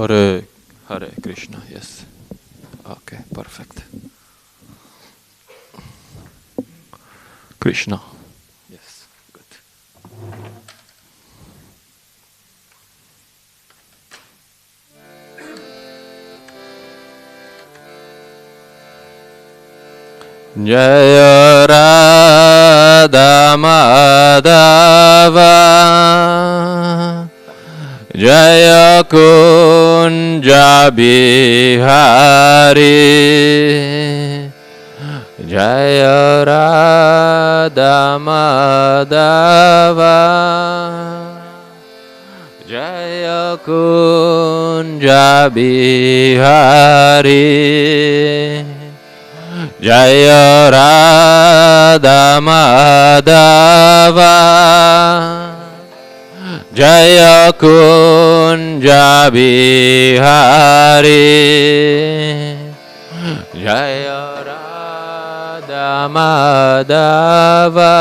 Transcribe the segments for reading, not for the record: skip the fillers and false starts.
Hare Krishna, yes. Okay, perfect. Krishna. Yes, good. Jaya Radha Madhava Jaya Kunja Bihari Jaya Radha Madhava Jaya Kunja Bihari Jaya Radha Madhava Jaya Kunja Bihari Jaya Radha Madhava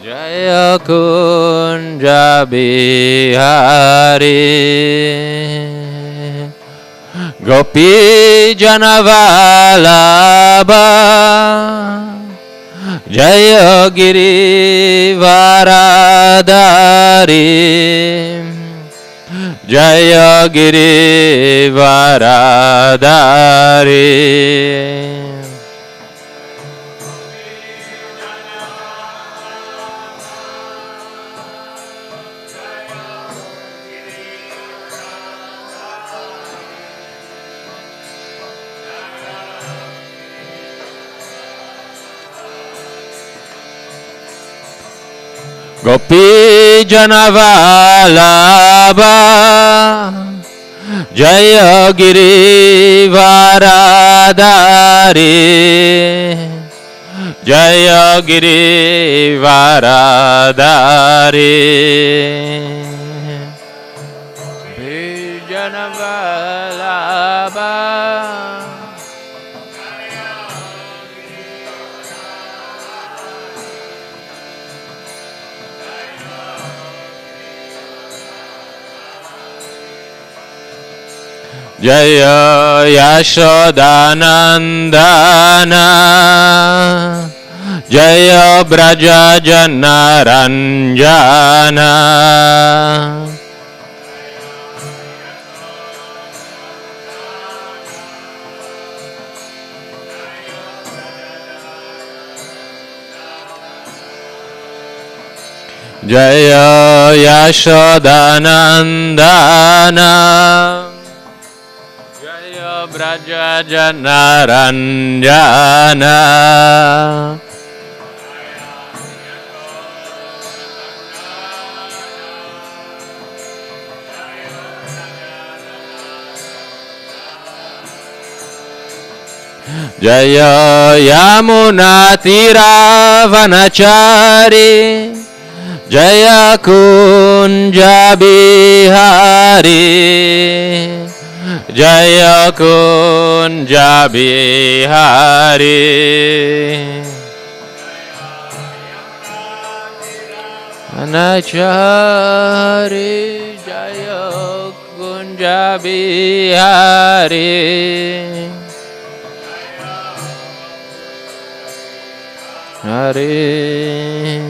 Jaya Kunja Bihari Gopi Janavalabha Jaya Giri Varadari Jaya Giri Varadari Gopi Janavalabha Jaya Giri Varadari Jaya Giri Varadari Gopi Janavalabha Jaya Yashodanandana Jaya Braja Janaranjana Jaya Yashodanandana Braja Janaranjana Jaya Yamuna Tiravanachari Jaya Kunja Bihari Jaya Kunja Bihari Anachari Jaya Kunja Bihari Hari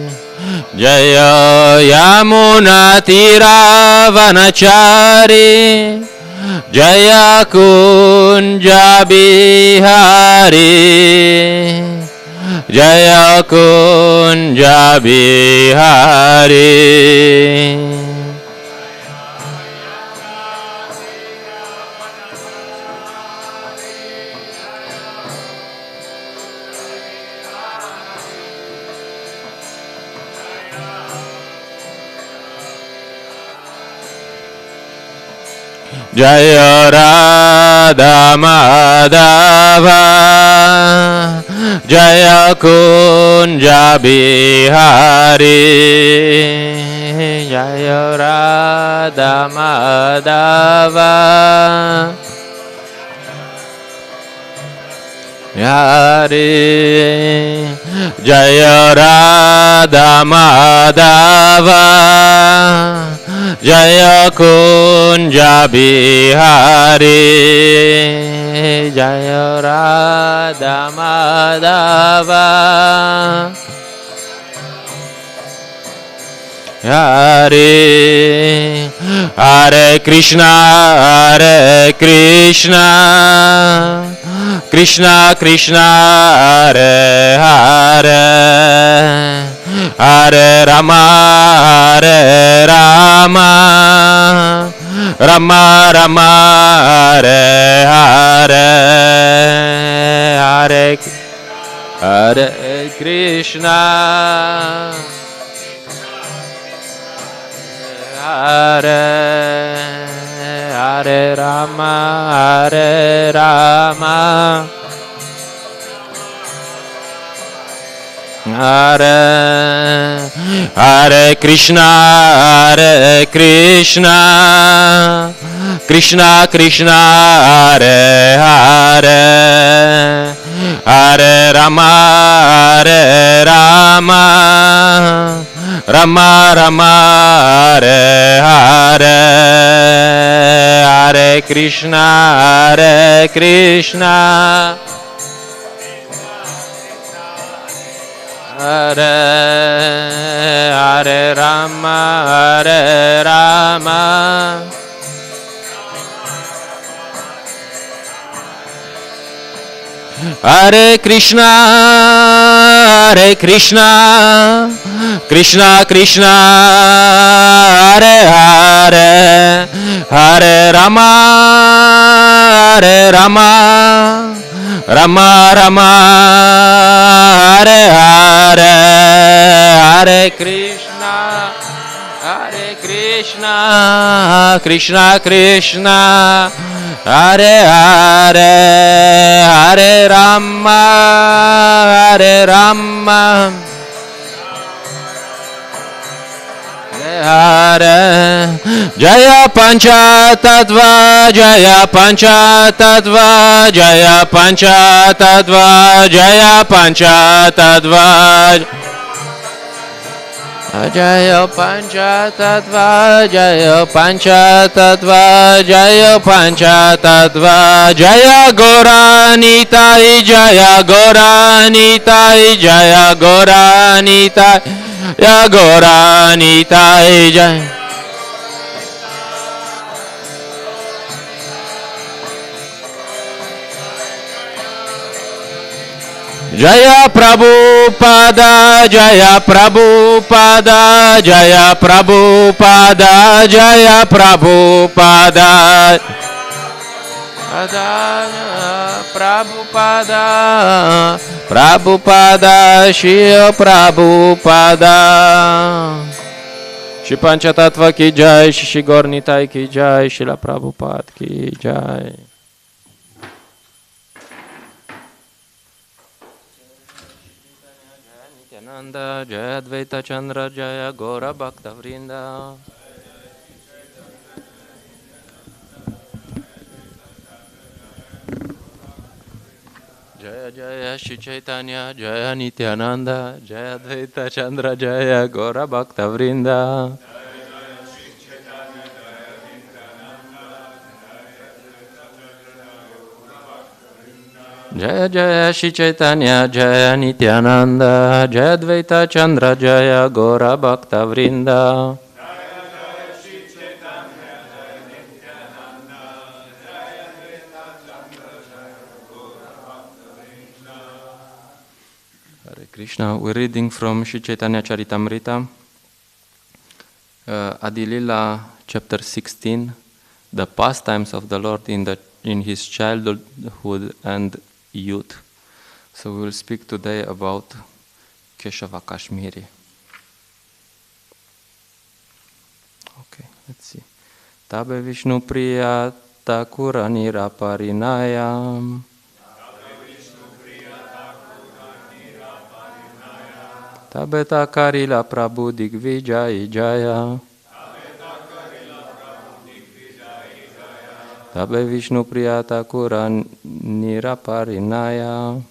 Jaya Yamuna Tiravanachari Jaya Kunja Bihari Jaya Kunja Bihari Jaya Radha Madhava Jaya Kunja Bihari Jaya Radha Madhava Hari Jaya Radha Madhava Jaya Kunja Bihari, Jaya Radha Madhava, Hare Hare Krishna, Hare Krishna, Krishna Krishna, Hare Hare, Hare Rama, Hare Rama, Rama Rama, Hare Hare, Hare Hare Krishna, Hare Hare Rama, Hare Rama, Hare Hare Krishna, Hare Krishna, Krishna Krishna, Hare Hare, Hare Rama, Hare Rama, Rama Rama, Hare Hare, Hare Krishna, Hare Krishna, Hare Hare Rama, Hare Rama, Hare Krishna, Hare Krishna, Krishna Krishna, Hare Hare, Hare Rama, Hare Rama, Rama Rama, Hare Hare, Hare Krishna, Hare Krishna, Krishna Krishna, Hare Hare, Hare Rama, Hare Rama, Hare Jaya Pancha Tattva, Jaya Pancha Tattva, Jaya Pancha Tattva, Jaya Pancha Tattva, Jaya Pancha Tattva, Jaya Pancha Tattva, Jaya Pancha Tattva, Jaya Goranitai, Jaya Goranitai, Jaya Goranitai, Jaya Goranitai, Jaya Jaya Prabhupada, Jaya Prabhupada, Jaya Prabhupada, Jaya Prabhupada, Prabhupada, Prabhupada, Shri Prabhupada, Shri Panchatattva ki jai, Shri Gornitai ki jai, Shri Prabhupada ki jai. Jaya Advaita Chandra, Jaya Gora Bhakta Vrinda. Jaya Jaya Shri Chaitanya, Jaya Nityananda, Jaya Advaita Chandra, Jaya Gora Bhakta Vrinda. Jaya Jaya Shri Chaitanya, Jaya Nityananda, Jaya Advaita Chandra, Jaya Gora Bhakta Vrinda. Hare Krishna, we're reading from Shri Chaitanya Charitamrita, Adilila, chapter 16, the pastimes of the Lord in his childhood and youth. So we will speak today about Keshava Kashmiri. Okay, let's see. Tabe Vishnu Priya Takura Niraparinayam. Tabe Takarila Prabhu Digvijaya Jaya. Tabe Vishnu Priya Takura Niraparinaya.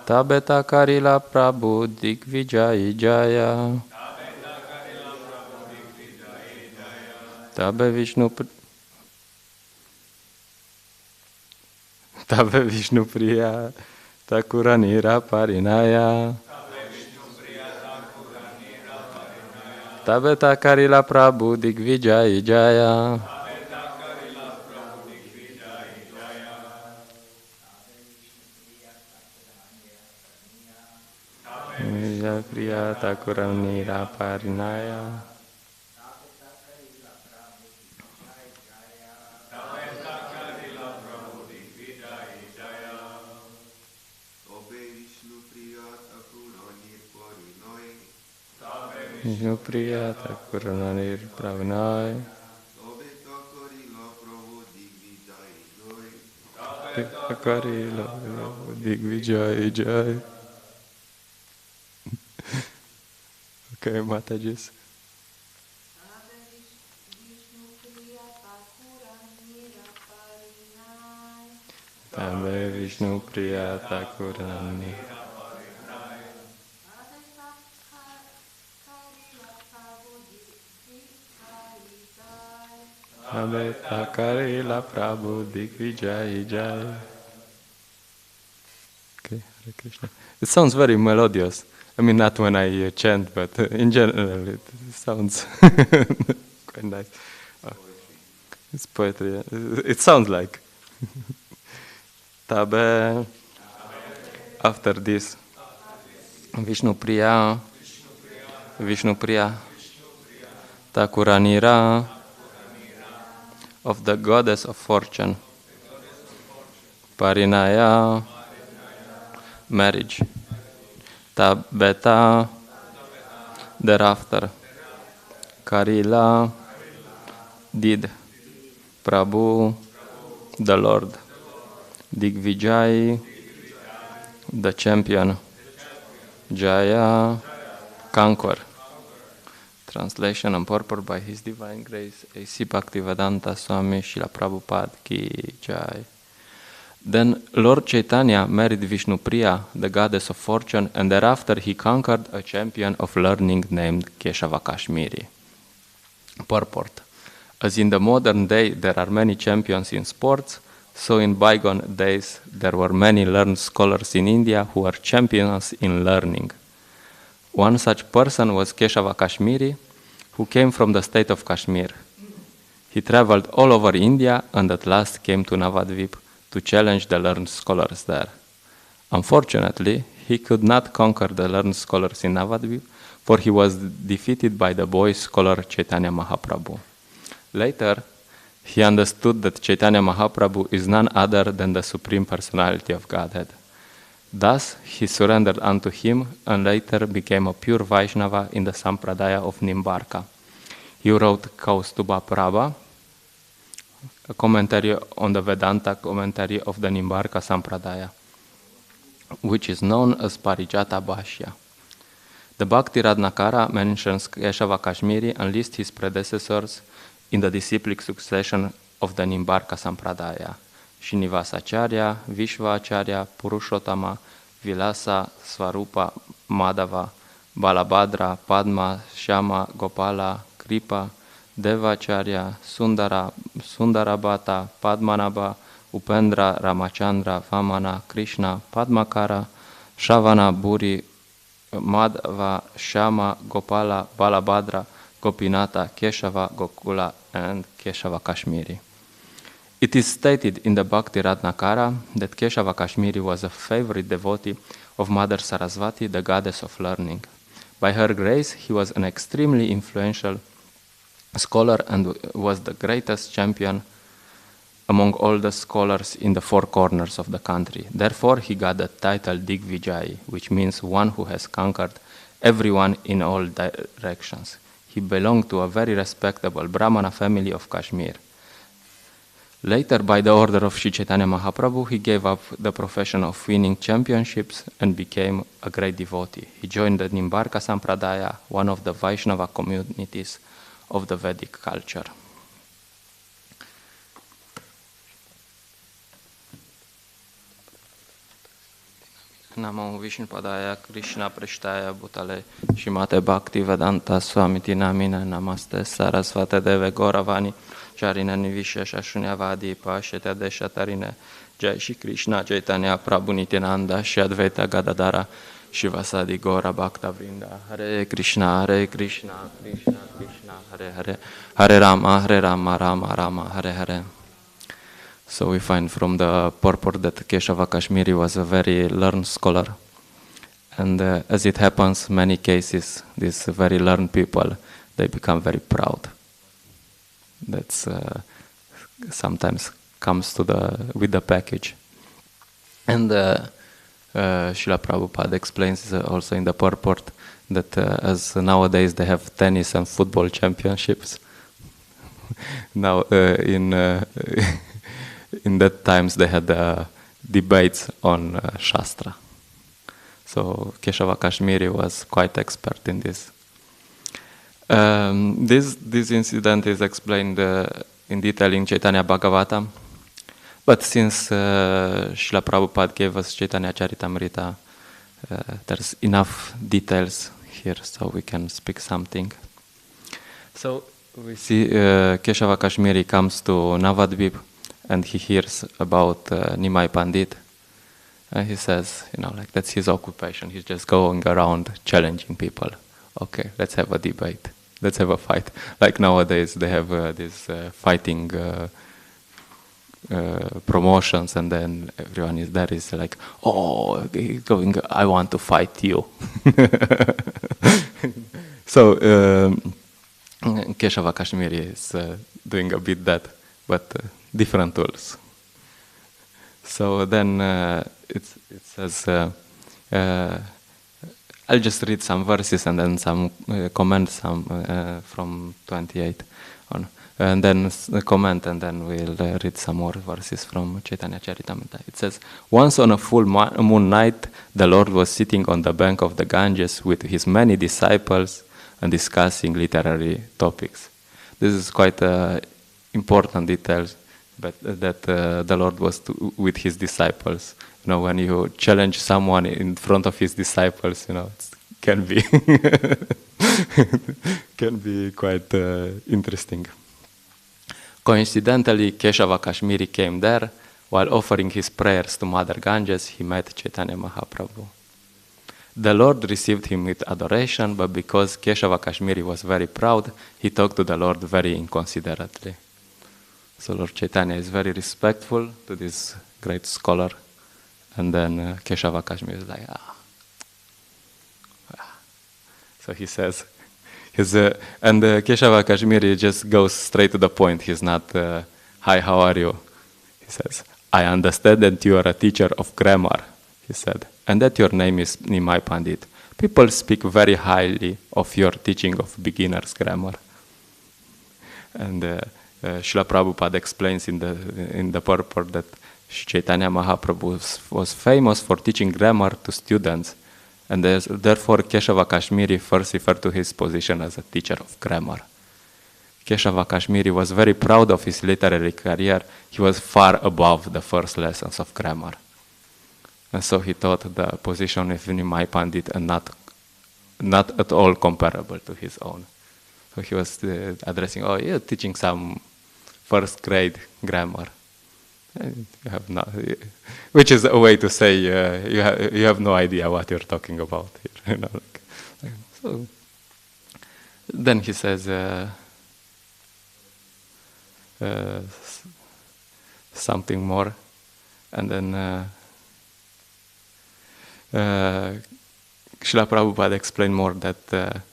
Tabe Takarila Prabhu Digvijaya Jaya. Tabe Vishnu Priya Thakura Nira Parinaya. Tabe Takarila Prabhu Digvijaya Jaya. Vijaya Priya Thakura Nira Parinaya. Vishnu Priya Thakura Nira Parinaya. Takarila Digvijaya Jaya. Okay, Mataji's. Tabe Vishnu Priya Thakura Nira. Tabe Takarila Prabhu Digvijaya Jaya. Okay, Hare Krishna. It sounds very melodious. I mean, not when I chant, but in general, it sounds quite nice. It's poetry. It sounds like. Tabe. After this, Vishnu Priya, Thakura Nira, of the goddess of fortune, Parinaya, marriage. Tabeta, thereafter. Karila, did. Prabhu, the Lord. Digvijay, the champion. Jaya, conquer. Translation and purport by His Divine Grace, A.C. Bhaktivedanta Swami Srila Prabhupada Ki Jai. Then Lord Chaitanya married Vishnu Priya, the goddess of fortune, and thereafter he conquered a champion of learning named Keshava Kashmiri. Purport. As in the modern day there are many champions in sports, so in bygone days there were many learned scholars in India who were champions in learning. One such person was Keshava Kashmiri, who came from the state of Kashmir. He traveled all over India and at last came to Navadvip to challenge the learned scholars there. Unfortunately, he could not conquer the learned scholars in Navadvip, for he was defeated by the boy scholar Chaitanya Mahaprabhu. Later, he understood that Chaitanya Mahaprabhu is none other than the Supreme Personality of Godhead. Thus, he surrendered unto him and later became a pure Vaishnava in the Sampradaya of Nimbarka. He wrote Kaustuba Prabha, a commentary on the Vedanta commentary of the Nimbarka Sampradaya, which is known as Parijata Bhashya. The Bhakti Ratnakara mentions Keshava Kashmiri and lists his predecessors in the disciplic succession of the Nimbarka Sampradaya: Srinivasacharya, Vishvacharya, Purushottama, Vilasa, Svarupa, Madhava, Balabhadra, Padma, Shama, Gopala, Kripa, Devacharya, Sundarabhata, Padmanabha, Upendra, Ramachandra, Vamana, Krishna, Padmakara, Shavana, Buri, Madhava, Shama, Gopala, Balabhadra, Gopinata, Keshava, Gokula, and Keshava Kashmiri. It is stated in the Bhakti Ratnakara that Keshava Kashmiri was a favorite devotee of Mother Sarasvati, the goddess of learning. By her grace, he was an extremely influential scholar and was the greatest champion among all the scholars in the four corners of the country. Therefore, he got the title Digvijay, which means one who has conquered everyone in all directions. He belonged to a very respectable Brahmana family of Kashmir. Later, by the order of Sri Chaitanya Mahaprabhu, he gave up the profession of winning championships and became a great devotee. He joined the Nimbarka Sampradaya, one of the Vaishnava communities of the Vedic culture. Namo Vishnupadaya Krishna Prashtaya Bhutale Shrimate Bhakti Vedanta Swamiti Namine Namaste Sarasvate Deve Gauravani Charina Nivishesha Shunyavadi Pashete Deshatarine Jai Shri Krishna Chaitanya Prabhu Nityananda Shri Advaita Gadadara Shivasadi Gaura Bhakta Vrinda Hare Krishna Krishna Krishna Hare Hare Hare Rama Rama Rama Hare Hare. So we find from the purport that Keshava Kashmiri was a very learned scholar. And as it happens, many cases, these very learned people, they become very proud. That's sometimes comes with the package. And Srila Prabhupada explains also in the purport that as nowadays they have tennis and football championships, now in that times they had debates on Shastra. So Keshava Kashmiri was quite expert in this. This incident is explained in detail in Chaitanya Bhagavatam. But since Srila Prabhupada gave us Chaitanya Charitamrita, there's enough details here so we can speak something. So we see Keshava Kashmiri comes to Navadvip and he hears about Nimai Pandit. And he says, that's his occupation. He's just going around challenging people. Okay, let's have a debate. Let's have a fight. Like nowadays they have this fighting promotions, and then everyone is like, oh, I want to fight you. So Keshava Kashmiri is doing a bit that, but different tools. So then it says, I'll just read some verses and then some comments from 28 on. And then comment, and then we'll read some more verses from Chaitanya Charitamrita. It says, once on a full moon night, the Lord was sitting on the bank of the Ganges with his many disciples and discussing literary topics. This is quite important details, but that the Lord was with his disciples. When you challenge someone in front of his disciples, it can be can be quite interesting. Coincidentally, Keshava Kashmiri came there. While offering his prayers to Mother Ganges, he met Chaitanya Mahaprabhu. The Lord received him with adoration, but because Keshava Kashmiri was very proud, he talked to the Lord very inconsiderately. So Lord Chaitanya is very respectful to this great scholar, and then Keshava Kashmiri is like, So he says, and Keshava Kashmiri just goes straight to the point. He's not, hi, how are you? He says, I understand that you are a teacher of grammar, he said, and that your name is Nimai Pandit. People speak very highly of your teaching of beginner's grammar. And Srila Prabhupada explains in the purport that Chaitanya Mahaprabhu was famous for teaching grammar to students, and therefore Keshava Kashmiri first referred to his position as a teacher of grammar. Keshava Kashmiri was very proud of his literary career. He was far above the first lessons of grammar. And so he taught the position of Nimai Pandit and not at all comparable to his own. So he was addressing, you're teaching some first grade grammar. You have not, which is a way to say you have no idea what you're talking about here. So then he says something more, and then Srila Prabhupada explained more that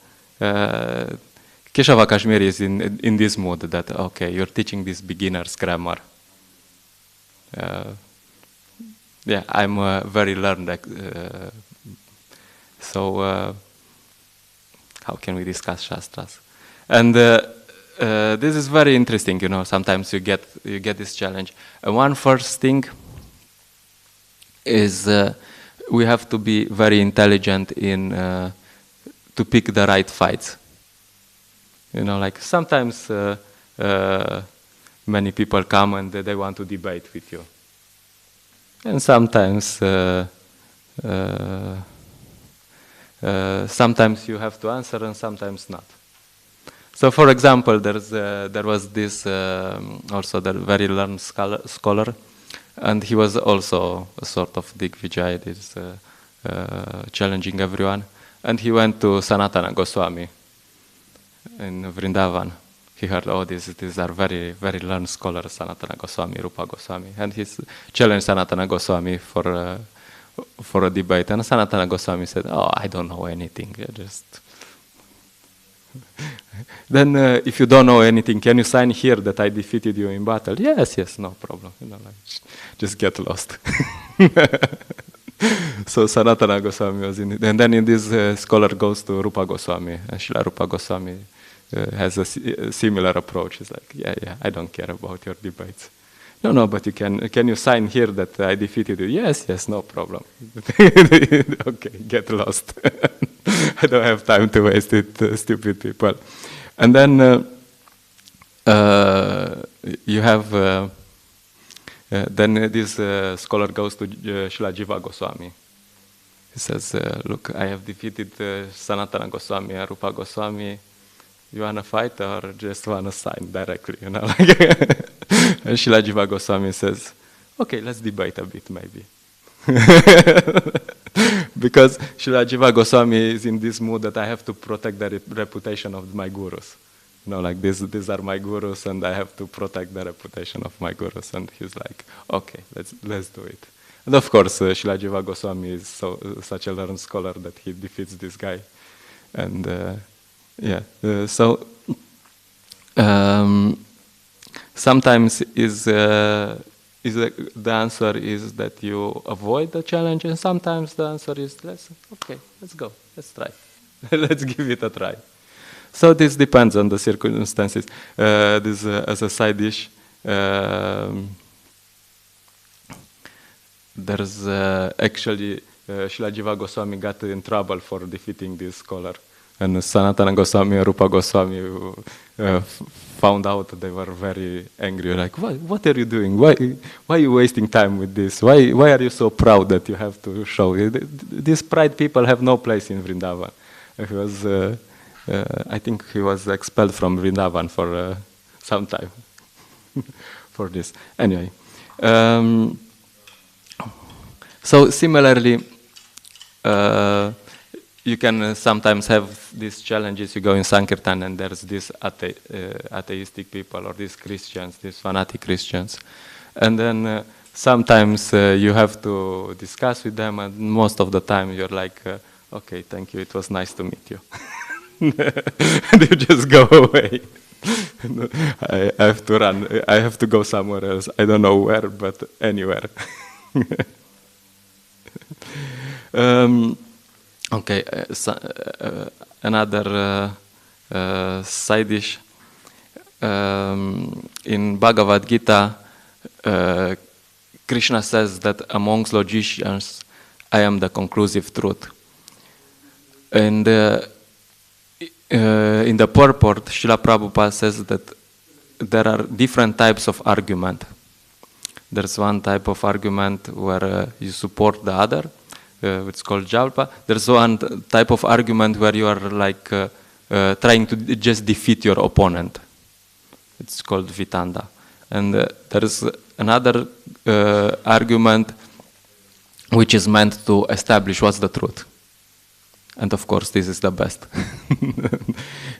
Keshava Kashmiri is in this mood that, okay, you're teaching this beginner's grammar. I'm very learned. So how can we discuss Shastras? And this is very interesting. Sometimes you get this challenge. One first thing is we have to be very intelligent in to pick the right fights. Like sometimes many people come and they want to debate with you. And sometimes sometimes you have to answer and sometimes not. So, for example, there was this also the very learned scholar, and he was also a sort of Digvijay, this challenging everyone. And he went to Sanatana Goswami in Vrindavan. He heard, oh, these are very, very learned scholars, Sanatana Goswami, Rupa Goswami. And he challenged Sanatana Goswami for a debate. And Sanatana Goswami said, oh, I don't know anything. Then if you don't know anything, can you sign here that I defeated you in battle? Yes, no problem. Just get lost. So Sanatana Goswami was in it. And then this scholar goes to Rupa Goswami, and Srila Rupa Goswami has a similar approach. He's like, yeah, I don't care about your debates. No, but can you sign here that I defeated you? Yes, no problem. Okay, get lost. I don't have time to waste it, stupid people. And then you have... then this scholar goes to Srila Jiva Goswami. He says, look, I have defeated Sanatana Goswami and Rupa Goswami. You want to fight or just want to sign directly? And Srila Jiva Goswami says, okay, let's debate a bit maybe. Because Srila Jiva Goswami is in this mood that I have to protect the reputation of my gurus. These are my gurus, and I have to protect the reputation of my gurus. And he's like, okay, let's do it. And of course, Srila Jiva Goswami is such a learned scholar that he defeats this guy. And sometimes the answer is that you avoid the challenge, and sometimes the answer is let's go, let's try, let's give it a try. So this depends on the circumstances. This as a side dish. There's actually Srila Jiva Goswami got in trouble for defeating this scholar, and Sanatana Goswami and Rupa Goswami found out that they were very angry. Like, what are you doing? Why are you wasting time with this? Why are you so proud that you have to show? These pride people have no place in Vrindavan. He was. I think he was expelled from Vrindavan for some time for this. Anyway, so similarly, you can sometimes have these challenges. You go in Sankirtan and there's these atheistic people or these Christians, these fanatic Christians. And then sometimes you have to discuss with them, and most of the time you're like, okay, thank you, it was nice to meet you. And you just go away. I have to run. I have to go somewhere else. I don't know where, but anywhere. Okay, another side dish. In Bhagavad Gita, Krishna says that amongst logicians, I am the conclusive truth. And in the purport, Srila Prabhupada says that there are different types of argument. There's one type of argument where you support the other, it's called Jalpa. There's one type of argument where you are like trying to just defeat your opponent. It's called Vitanda. And there's another argument which is meant to establish what's the truth. And of course, this is the best.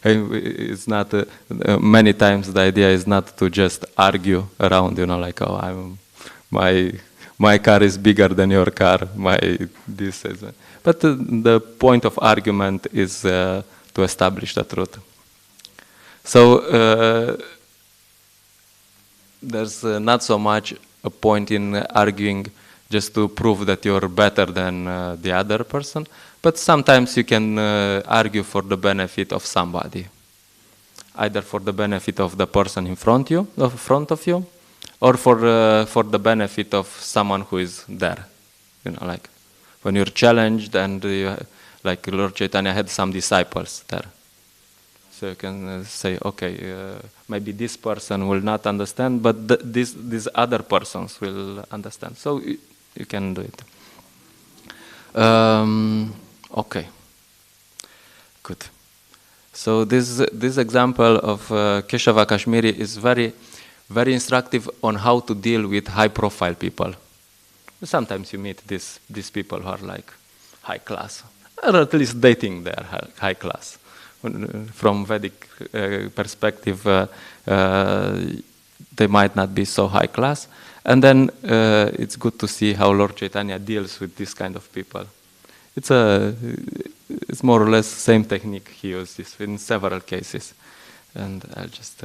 It's not many times the idea is not to just argue around, like, oh, my car is bigger than your car. This is, but the point of argument is to establish the truth. So there's not so much a point in arguing just to prove that you're better than the other person. But sometimes you can argue for the benefit of somebody, either for the benefit of the person in front of you, or for the benefit of someone who is there. Like when you're challenged, and like Lord Chaitanya had some disciples there, so you can say, okay, maybe this person will not understand, but these other persons will understand. So you can do it. Okay, good. So this example of Keshava Kashmiri is very, very instructive on how to deal with high-profile people. Sometimes you meet these people who are like high class, or at least they think they are high class. From Vedic perspective, they might not be so high class. And then it's good to see how Lord Chaitanya deals with this kind of people. It's more or less the same technique he uses in several cases. And I'll just...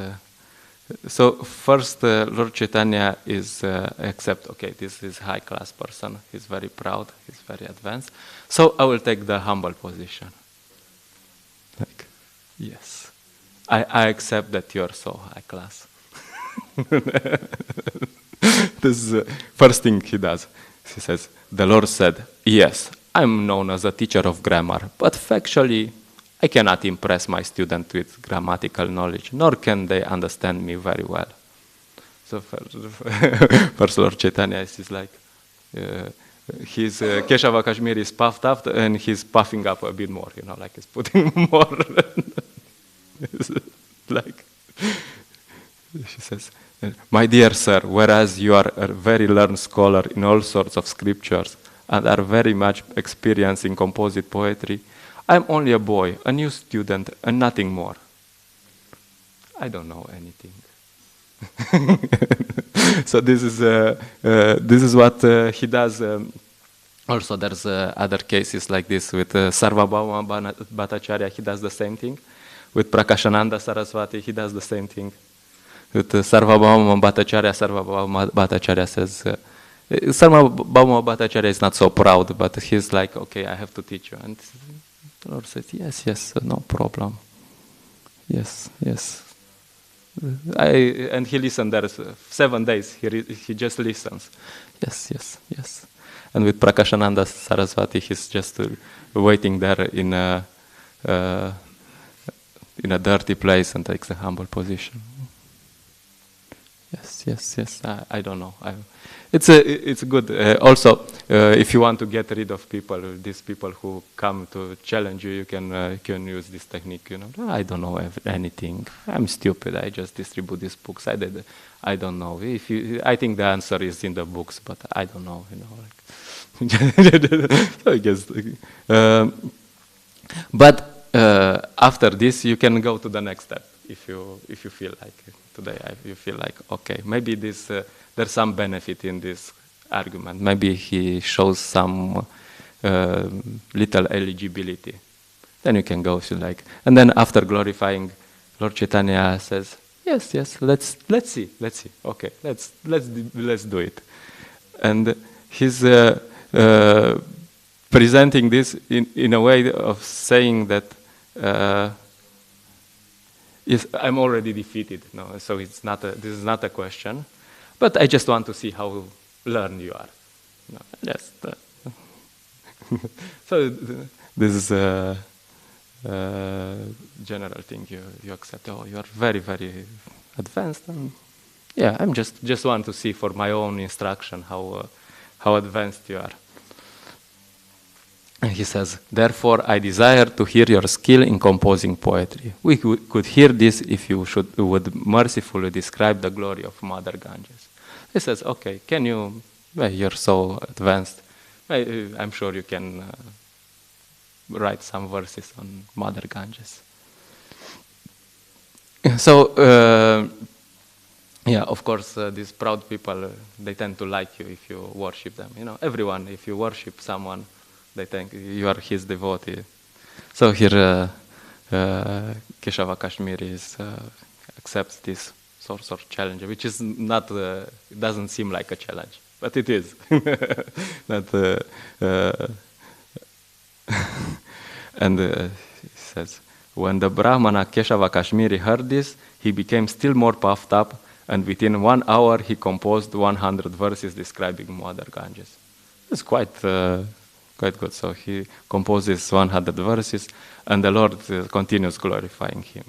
So first, Lord Chaitanya is accept, okay, this is high-class person. He's very proud. He's very advanced. So I will take the humble position. Like, yes, I accept that you're so high-class. This is the first thing he does. He says, the Lord said, yes, I'm known as a teacher of grammar, but factually, I cannot impress my student with grammatical knowledge, nor can they understand me very well. So first Lord Chaitanya is like, his Keshava Kashmiri is puffed up and he's puffing up a bit more, like he's putting more. Like, she says, my dear sir, whereas you are a very learned scholar in all sorts of scriptures and are very much experienced in composite poetry, I'm only a boy, a new student, and nothing more. I don't know anything. So this is what he does. Also, there's other cases like this with Sarvabhauma Bhattacharya. He does the same thing. With Prakashananda Saraswati, he does the same thing. With Sarvabhauma Bhattacharya says, Sarvabhauma Bhattacharya is not so proud, but he's like, okay, I have to teach you. And the Lord says, yes, no problem. Yes. And he listened there 7 days. He just listens. Yes. And with Prakashananda Saraswati, he's just waiting there in a dirty place and takes a humble position. Yes. I don't know. It's good. Also, if you want to get rid of people, these people who come to challenge you, you can use this technique. I don't know anything. I'm stupid. I just distribute these books. I don't know. I think the answer is in the books, but I don't know. So I guess. But after this, you can go to the next step. If you feel like today, you feel like okay, maybe there's some benefit in this argument. Maybe he shows some little eligibility. Then you can go if you like. And then after glorifying, Lord Chaitanya says, yes, let's see. Okay, let's do it. And he's presenting this in a way of saying that. Yes, I'm already defeated. No, so this is not a question, but I just want to see how learned you are. No, yes. So this is a general thing. You accept. Oh, you are very, very advanced. And yeah, I'm just want to see for my own instruction how advanced you are. And he says, therefore, I desire to hear your skill in composing poetry. We could hear this if you would mercifully describe the glory of Mother Ganges. He says, okay, can you, you're so advanced, I'm sure you can write some verses on Mother Ganges. So, of course, these proud people, they tend to like you if you worship them. Everyone, if you worship someone, they think you are his devotee. So here, Keshava Kashmiri accepts this sort of challenge, which is not, it doesn't seem like a challenge, but it is. And he says, when the Brahmana Keshava Kashmiri heard this, he became still more puffed up, and within 1 hour he composed 100 verses describing Mother Ganges. It's quite good. So he composes 100 verses, and the Lord continues glorifying him.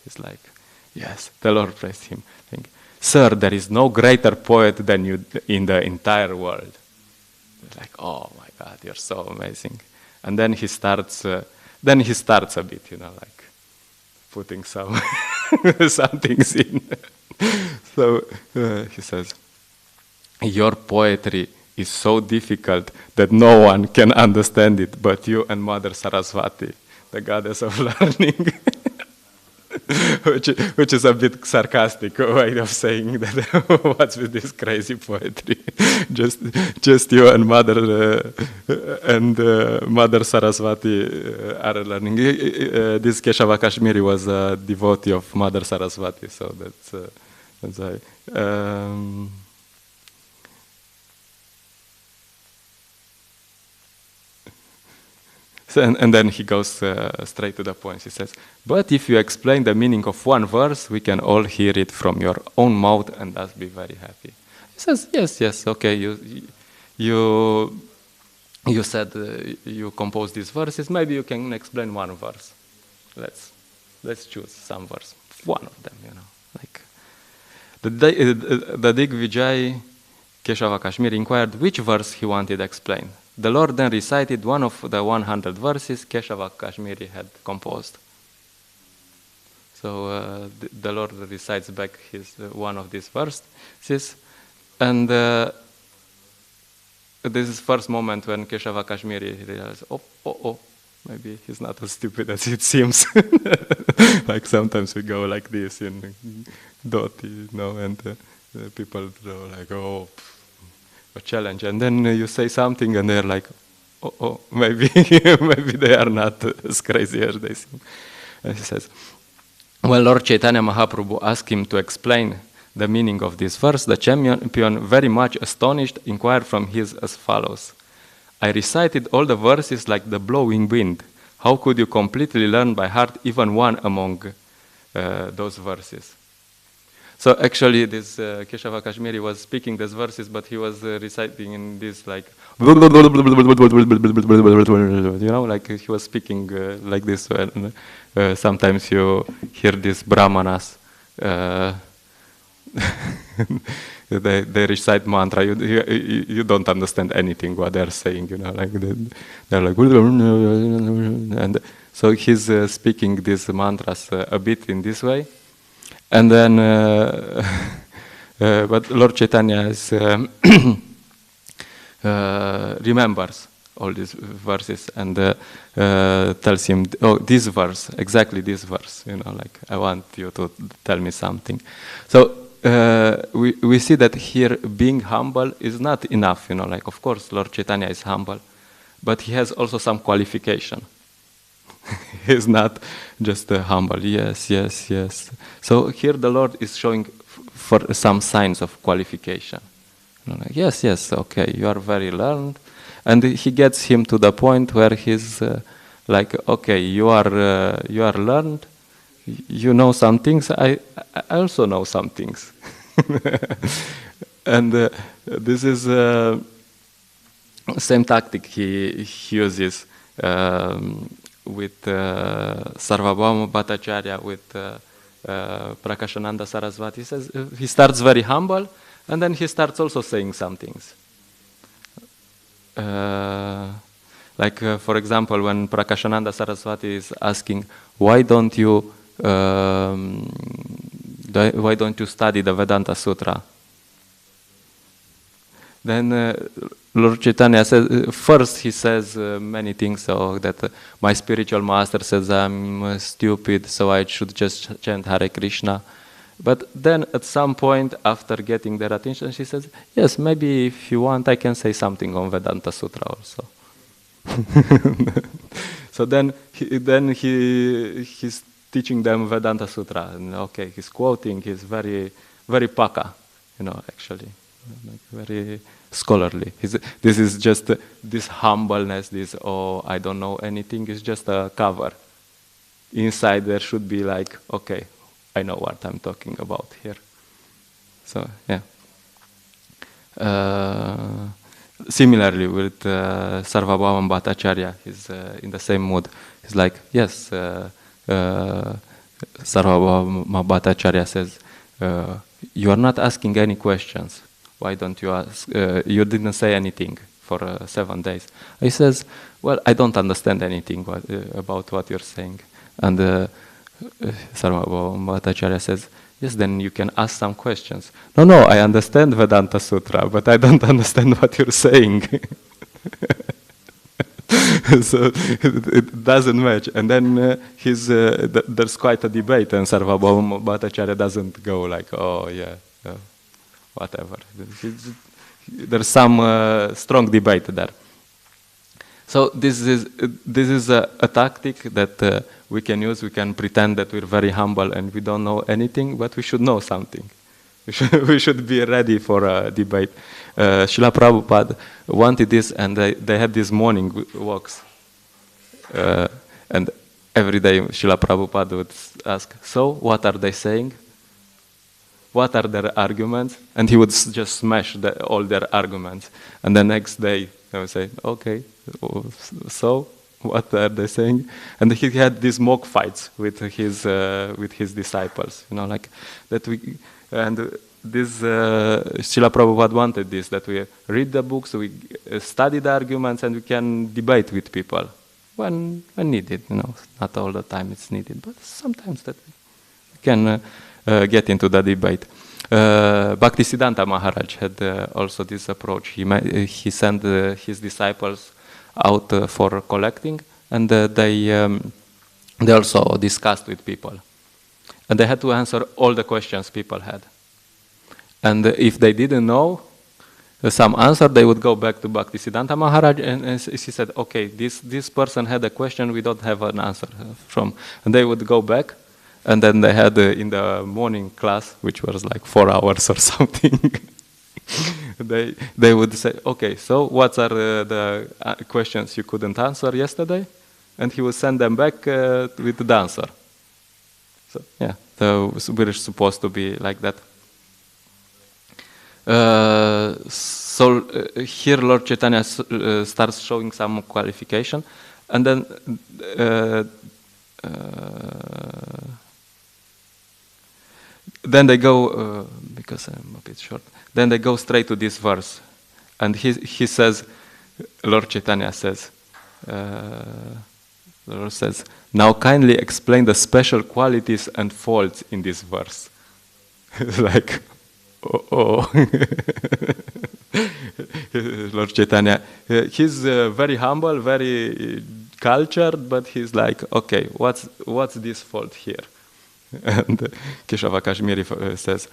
He's like, yes, the Lord praised him. Think, sir, there is no greater poet than you in the entire world. It's like, oh my God, you're so amazing. And then he starts a bit, like putting some things in. So he says, your poetry is so difficult that no one can understand it but you and Mother Saraswati, the goddess of learning. which is a bit sarcastic way of saying that what's with this crazy poetry? just you and Mother Saraswati are learning. This Keshava Kashmiri was a devotee of Mother Saraswati, so that's why. And then he goes straight to the point. He says, but if you explain the meaning of one verse, we can all hear it from your own mouth and thus be very happy. He says, yes, okay, you said you composed these verses, maybe you can explain one verse. Let's choose some verse, one of them, Like the Digvijay Keshava Kashmiri inquired which verse he wanted explained. The Lord then recited one of the 100 verses Keshava Kashmiri had composed. So the Lord recites back one of these verses, and this is first moment when Keshava Kashmiri realizes, oh, maybe he's not as stupid as it seems. Like sometimes we go like this in Dhoti, and people go like, a challenge, and then you say something and they're like, maybe they are not as crazy as they seem. And he says, well, Lord Chaitanya Mahaprabhu asked him to explain the meaning of this verse. The champion, very much astonished, inquired from his as follows: I recited all the verses like the blowing wind. How could you completely learn by heart even one among those verses? So actually, this Keshava Kashmiri was speaking these verses, but he was reciting in this like, like he was speaking like this. Sometimes you hear these brahmanas, they recite mantra. You don't understand anything what they're saying. Like they're like, and so he's speaking these mantras a bit in this way. And then, but Lord Chaitanya remembers all these verses and tells him, this verse, exactly this verse, like, I want you to tell me something. So we see that here being humble is not enough, like, of course, Lord Chaitanya is humble, but he has also some qualification. He's not just humble. Yes. So here the Lord is showing for some signs of qualification. Like, yes, okay, you are very learned. And he gets him to the point where he's like, okay, you are learned, you know some things, I also know some things. And this is same tactic he uses with Sarvabhauma Bhattacharya, with Prakashananda Saraswati. He says he starts very humble, and then he starts also saying some things. Like for example, when Prakashananda Saraswati is asking, why don't you study the Vedanta Sutra? Then Lord Chaitanya says, first he says many things, so that my spiritual master says I'm stupid, so I should just chant Hare Krishna. But then at some point, after getting their attention, she says, yes, maybe if you want, I can say something on Vedanta Sutra also. So then he's teaching them Vedanta Sutra, and okay, he's quoting, he's very, very paka, actually, like very scholarly. This is just this humbleness, this, I don't know anything, is just a cover. Inside there should be like, okay, I know what I'm talking about here. So, yeah. Similarly with Sarvabhauma Bhattacharya, he's in the same mood. He's like, yes, Sarvabhauma Bhattacharya says, you are not asking any questions. Why don't you ask? You didn't say anything. for 7 days. He says, well, I don't understand anything about what you're saying. And Sarvabhauma Bhattacharya says, yes, then you can ask some questions. No, I understand Vedanta Sutra, but I don't understand what you're saying. So it doesn't match. And then there's quite a debate, and Sarvabhauma Bhattacharya doesn't go like, oh yeah, whatever. There's some strong debate there. So this is a tactic that we can use. We can pretend that we're very humble and we don't know anything, but we should know something. We should be ready for a debate. Srila Prabhupada wanted this, and they had these morning walks. And every day Srila Prabhupada would ask, so what are they saying? What are their arguments? And he would just smash all their arguments. And the next day they would say, okay, so what are they saying? And he had these mock fights with his disciples, like that we. And this Srila Prabhupada wanted this, that we read the books, we study the arguments, and we can debate with people when needed. Not all the time it's needed, but sometimes that we can get into the debate. Bhaktisiddhanta Maharaj had also this approach. He sent his disciples out for collecting, and they also discussed with people. And they had to answer all the questions people had. And if they didn't know some answer, they would go back to Bhaktisiddhanta Maharaj, and he said, okay, this person had a question we don't have an answer from. And they would go back, and then they had in the morning class, which was like 4 hours or something, they would say, okay, so what are the questions you couldn't answer yesterday? And he would send them back with the answer. So yeah, we're supposed to be like that. So here Lord Chaitanya starts showing some qualification, and then they go, because I'm a bit short, then they go straight to this verse. And he says, Lord Chaitanya says, the Lord says, now kindly explain the special qualities and faults in this verse. Like, oh. Lord Chaitanya, he's very humble, very cultured, but he's like, okay, what's this fault here? And Keshava Kashmiri says,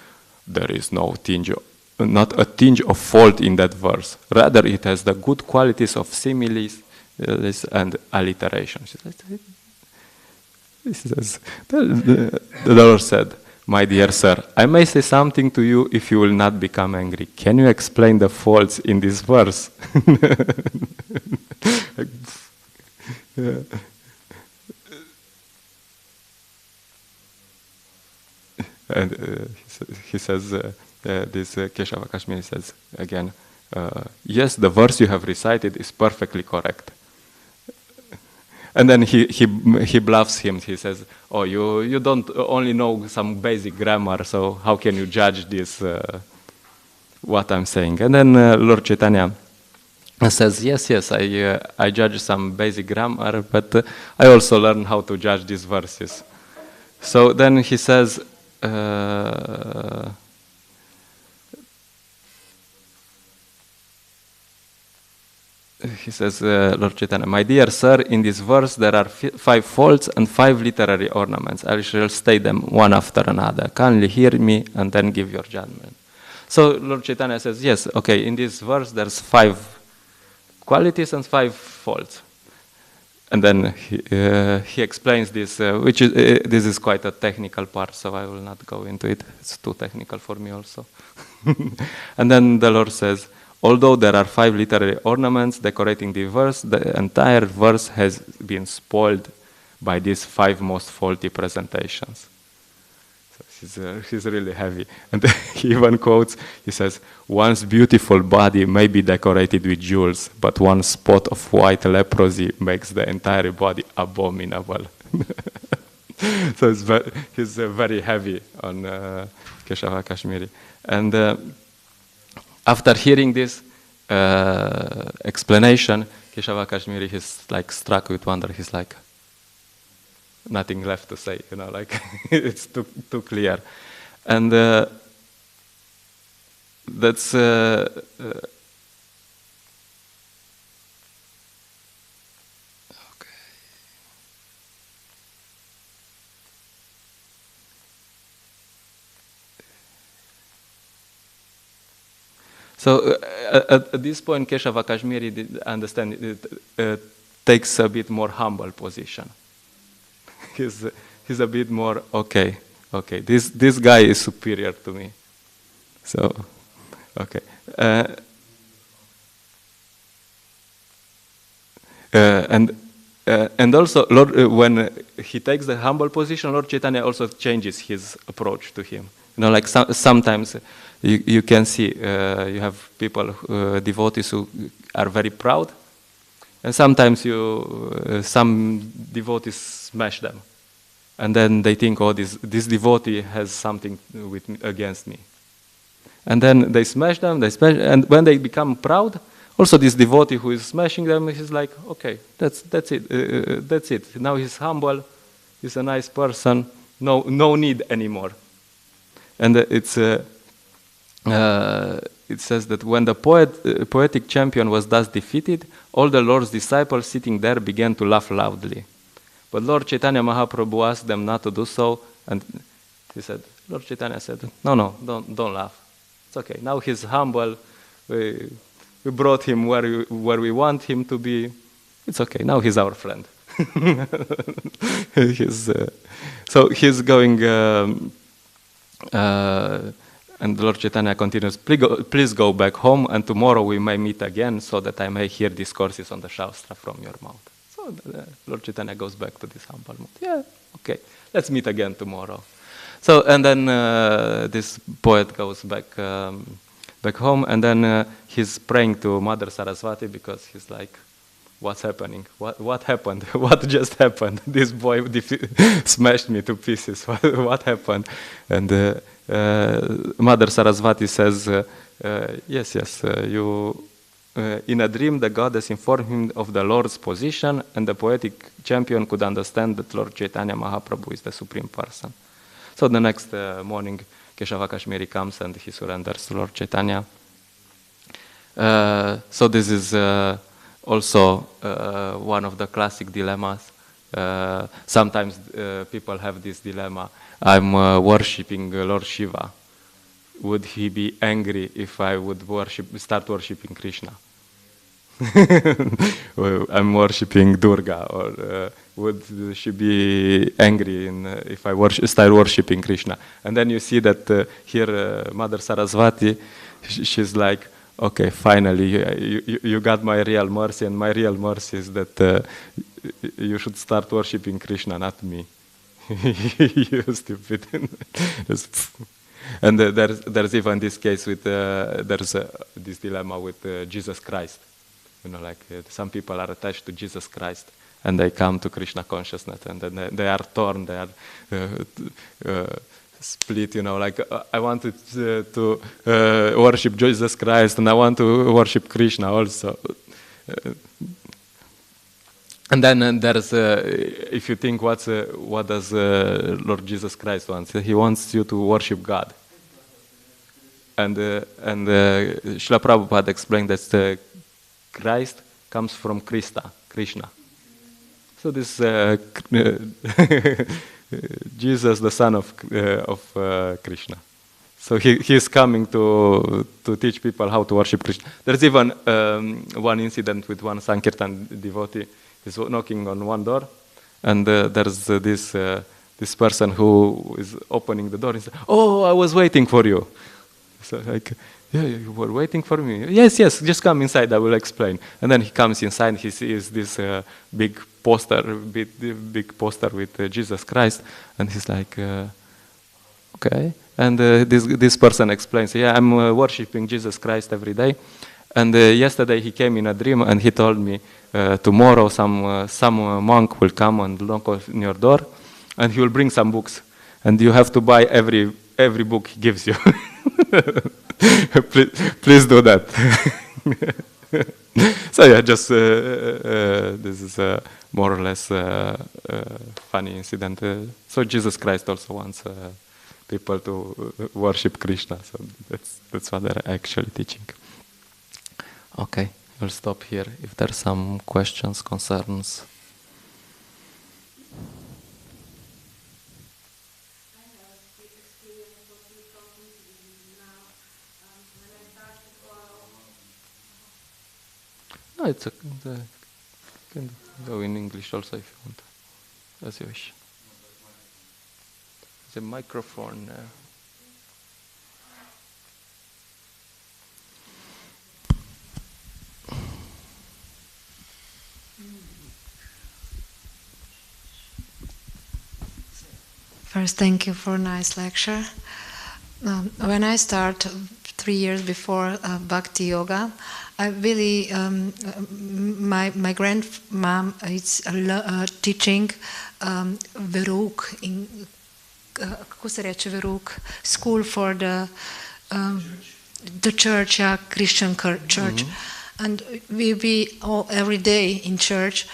there is not a tinge of fault in that verse. Rather, it has the good qualities of similes and alliteration. The Lord said, my dear sir, I may say something to you if you will not become angry. Can you explain the faults in this verse? And he says, this Keshava Kashmiri says again, yes, the verse you have recited is perfectly correct. And then he bluffs him. He says, oh, you don't only know some basic grammar, so how can you judge this, what I'm saying? And then Lord Chaitanya says, yes, I judge some basic grammar, but I also learn how to judge these verses. So then he says, Lord Chaitanya, my dear sir, in this verse there are 5 faults and 5 literary ornaments. I shall state them one after another. Kindly hear me and then give your judgment. So Lord Chaitanya says, yes, okay, in this verse there's 5 qualities and 5 faults. And then he explains this, this is quite a technical part, so I will not go into it. It's too technical for me also. And then the Lord says, although there are 5 literary ornaments decorating the verse, the entire verse has been spoiled by these 5 most faulty presentations. So he's really heavy. And he even quotes, he says, one's beautiful body may be decorated with jewels, but one spot of white leprosy makes the entire body abominable. So he's very heavy on Keshava Kashmiri. And after hearing this, explanation, Keshava Kashmiri is like struck with wonder. He's like, nothing left to say, like it's too clear. And that's So at this point, Keshava Kashmiri takes a bit more humble position. He's a bit more okay. This guy is superior to me. So okay. And also, Lord, when he takes the humble position, Lord Chaitanya also changes his approach to him. Like sometimes you can see you have people, devotees who are very proud, and sometimes some devotees smash them, and then they think, oh, this devotee has something against me, and then they smash them, and when they become proud, also this devotee who is smashing them, he's like, okay, that's it. Now he's humble, he's a nice person, no need anymore. And it says that when the poetic champion was thus defeated, all the Lord's disciples sitting there began to laugh loudly. But Lord Chaitanya Mahaprabhu asked them not to do so, and Lord Chaitanya said, no, don't laugh. It's okay. Now he's humble. We brought him where we want him to be. It's okay. Now he's our friend. So he's going. And Lord Chaitanya continues, please go back home, and tomorrow we may meet again, so that I may hear discourses on the Shastra from your mouth. So Lord Chaitanya goes back to this humble mood. Yeah, okay, let's meet again tomorrow. So, and then this poet goes back home, and then he's praying to Mother Saraswati, because he's like, what's happening? What happened? What just happened? This boy smashed me to pieces. What happened? And Mother Saraswati says, yes, you. In a dream, the goddess informed him of the Lord's position, and the poetic champion could understand that Lord Chaitanya Mahaprabhu is the Supreme Person. So the next morning, Keshava Kashmiri comes and he surrenders to Lord Chaitanya. So this is also one of the classic dilemmas. Sometimes people have this dilemma. I'm worshipping Lord Shiva. Would he be angry if I would start worshipping Krishna? I'm worshipping Durga, or would she be angry if I start worshipping Krishna? And then you see that here Mother Saraswati, she's like, okay, finally, you got my real mercy, and my real mercy is that you should start worshipping Krishna, not me. You stupid. And there's even this case with, there's this dilemma with Jesus Christ. Like some people are attached to Jesus Christ, and they come to Krishna consciousness, and then they are torn, they are split, like I wanted to worship Jesus Christ, and I want to worship Krishna also. And then there's, if you think what does Lord Jesus Christ want? He wants you to worship God. And Srila Prabhupada explained that Christ comes from Krishna. So this Jesus, the son of Krishna. So he is coming to teach people how to worship Krishna. There's even one incident with one Sankirtan devotee. He's knocking on one door, and there's this person who is opening the door. He says, "Oh, I was waiting for you." So like, yeah, you were waiting for me. Yes, just come inside. I will explain. And then he comes inside. He sees this big poster with Jesus Christ, and he's like, okay. And this person explains, yeah, I'm worshiping Jesus Christ every day. And yesterday he came in a dream, and he told me tomorrow some monk will come and knock on your door, and he will bring some books, and you have to buy every book he gives you. Please do that. So yeah, just this is more or less funny incident. So Jesus Christ also wants people to worship Krishna. So that's what they're actually teaching. Okay, we'll stop here. If there are some questions, concerns. No, it's a, you can go in English also if you want, as you wish. The microphone. First, thank you for a nice lecture. When I start 3 years before bhakti-yoga, I really, my grandmom is teaching veruk, kako se reče veruk, school for the church, Christian church. And we be all every day in church.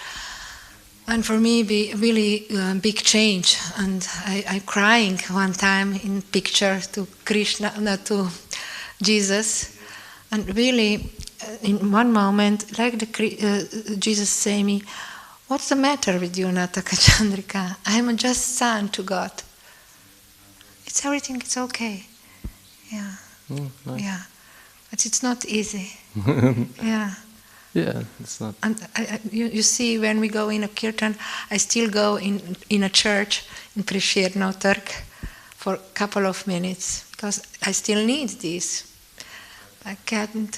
And for me, be really big change. And I'm crying one time in picture to Krishna, to Jesus. And really, in one moment, like Jesus say me, "What's the matter with you, Nataka Chandrika? I'm just son to God. It's everything. It's okay." Yeah, Nice. yeah, but it's not easy. Yeah. Yeah, it's not. And you see, when we go in a kirtan, I still go in a church in Prešerno Trg for a couple of minutes because I still need this. I can't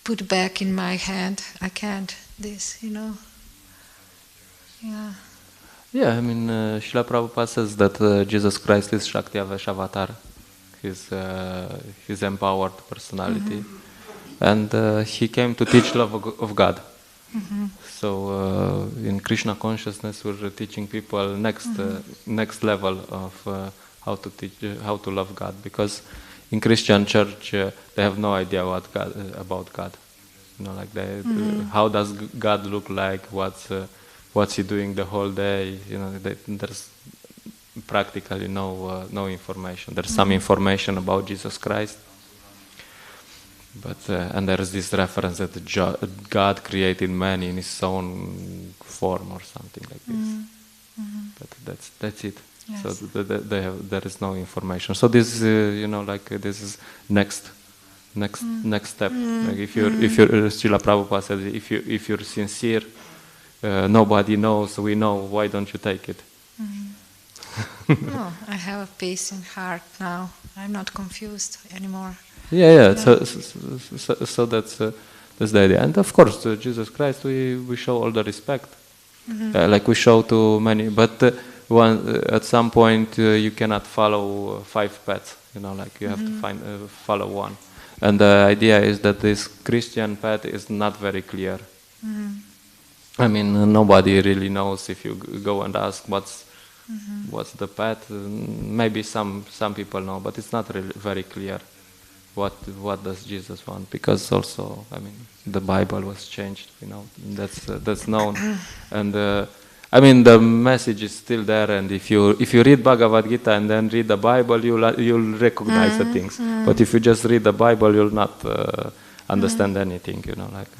put back in my hand. I can't this, you know. Yeah. Yeah, I mean, Srila Prabhupada says that Jesus Christ is Shakti Avesh avatar. His empowered personality, and he came to teach love of God. So in Krishna consciousness, we're teaching people next level of how to teach, how to love God. Because in Christian church, they have no idea about God. You know, like how does God look like? What's he doing the whole day? You know, there's practically no information. There's some information about Jesus Christ, but and there's this reference that God created man in His own form or something like this. But that's it. Yes. So there is no information. So this this is next step. Like if you're Srila Prabhupada said, if you're sincere, nobody knows. We know. Why don't you take it? No, I have a peace in heart now. I'm not confused anymore. Yeah. So that's the idea. And of course, Jesus Christ, we show all the respect, like we show to many. But at some point, you cannot follow 5 paths. You know, like you have to follow one. And the idea is that this Christian path is not very clear. I mean, nobody really knows. If you go and ask what's the path? Maybe some people know, but it's not really very clear. What does Jesus want? Because also, I mean, the Bible was changed. You know, that's known, and I mean the message is still there. And if you read Bhagavad Gita and then read the Bible, you'll recognize the things. But if you just read the Bible, you'll not understand anything. You know, like,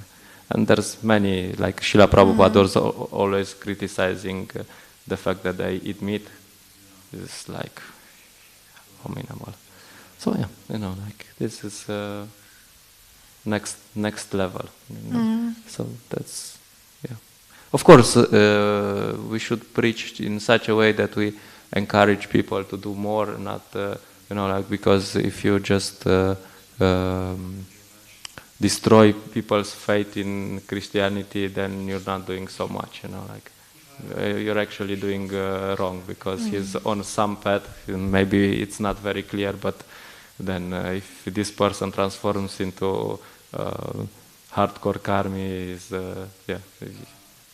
and there's many, like Srila Prabhupada was always criticizing the fact that they eat meat is like abominable. So yeah, you know, like this is next level. You know? So that's Of course, we should preach in such a way that we encourage people to do more, not like, because if you just destroy people's faith in Christianity, then you're not doing so much. You know, like. You're actually doing wrong, because he's on some path. Maybe it's not very clear, but then if this person transforms into hardcore karmi,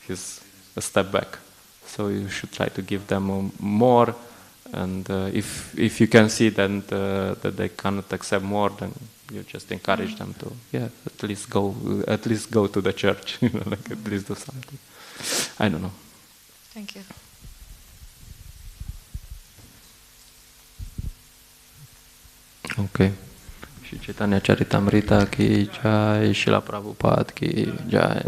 he's a step back. So you should try to give them more And if you can see then that they cannot accept more, then you just encourage them to at least go to the church, like at least do something. I don't know. Thank you. Okay. Shri Chaitanya Charitamrita ki jai, Srila Prabhupada ki jai.